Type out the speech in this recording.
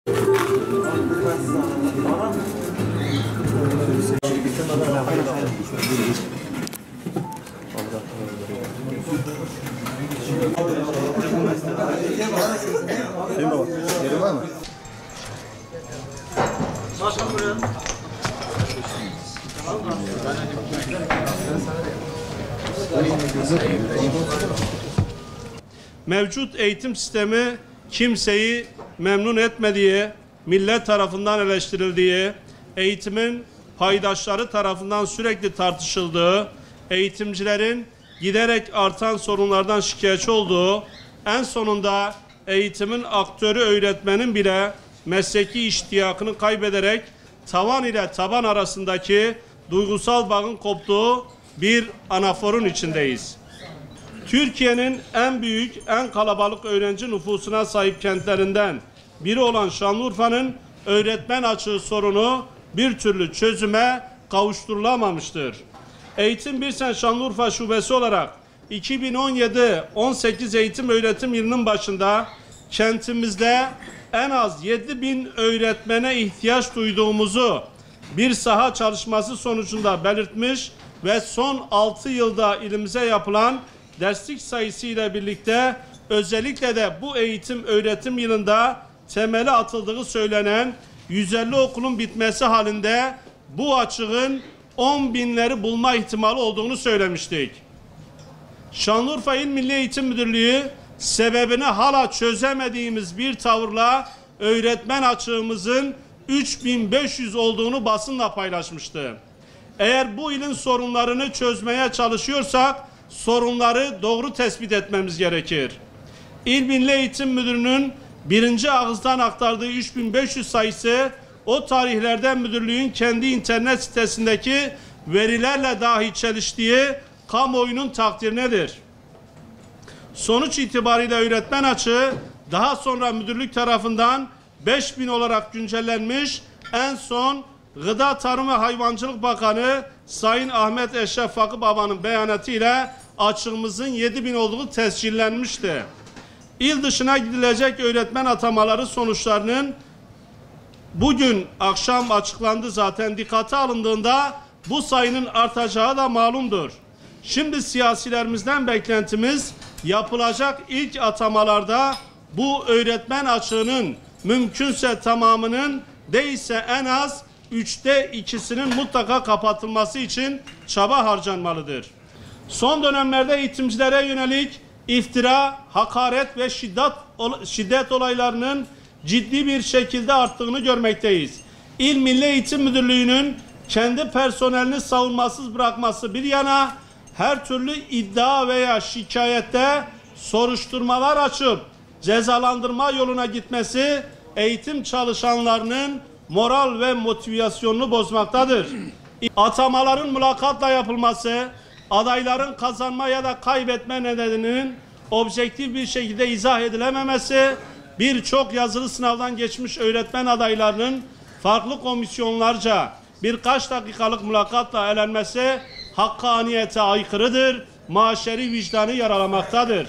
Yeri var mı? Mevcut eğitim sistemi kimseyi memnun etmediği, millet tarafından eleştirildiği, eğitimin paydaşları tarafından sürekli tartışıldığı, eğitimcilerin giderek artan sorunlardan şikayetçi olduğu, en sonunda eğitimin aktörü öğretmenin bile mesleki iştiyakını kaybederek tavan ile taban arasındaki duygusal bağın koptuğu bir anaforun içindeyiz. Türkiye'nin en büyük, en kalabalık öğrenci nüfusuna sahip kentlerinden biri olan Şanlıurfa'nın öğretmen açığı sorunu bir türlü çözüme kavuşturulamamıştır. Eğitim Birsen Şanlıurfa Şubesi olarak 2017-18 eğitim öğretim yılının başında kentimizde en az 7.000 öğretmene ihtiyaç duyduğumuzu bir saha çalışması sonucunda belirtmiş ve son 6 yılda ilimize yapılan derslik sayısı ile birlikte özellikle de bu eğitim öğretim yılında temeli atıldığı söylenen 150 okulun bitmesi halinde bu açığın 10.000'leri bulma ihtimali olduğunu söylemiştik. Şanlıurfa İl Milli Eğitim Müdürlüğü sebebini hala çözemediğimiz bir tavırla öğretmen açığımızın 3.500 olduğunu basınla paylaşmıştı. Eğer bu ilin sorunlarını çözmeye çalışıyorsak sorunları doğru tespit etmemiz gerekir. İl Milli Eğitim Müdürlüğü'nün birinci ağızdan aktardığı 3500 sayısı o tarihlerden müdürlüğün kendi internet sitesindeki verilerle dahi çeliştiği kamuoyunun takdirinedir. Sonuç itibariyle öğretmen açığı daha sonra müdürlük tarafından 5.000 olarak güncellenmiş, en son Gıda Tarım ve Hayvancılık Bakanı Sayın Ahmet Eşref Fakı Baba'nın beyanatıyla açığımızın 7.000 olduğu tescillenmişti. İl dışına gidilecek öğretmen atamaları sonuçlarının bugün akşam açıklandı zaten, dikkate alındığında bu sayının artacağı da malumdur. Şimdi siyasilerimizden beklentimiz yapılacak ilk atamalarda bu öğretmen açığının mümkünse tamamının değilse en az 2/3'ünün mutlaka kapatılması için çaba harcanmalıdır. Son dönemlerde eğitimcilere yönelik iftira, hakaret ve şiddet olaylarının ciddi bir şekilde arttığını görmekteyiz. İl Milli Eğitim Müdürlüğü'nün kendi personelini savunmasız bırakması bir yana, her türlü iddia veya şikayette soruşturmalar açıp cezalandırma yoluna gitmesi eğitim çalışanlarının moral ve motivasyonunu bozmaktadır. Atamaların mülakatla yapılması, adayların kazanma ya da kaybetme nedeninin objektif bir şekilde izah edilememesi, birçok yazılı sınavdan geçmiş öğretmen adaylarının farklı komisyonlarca birkaç dakikalık mülakatla elenmesi hakkaniyete aykırıdır, maşeri vicdanı yaralamaktadır.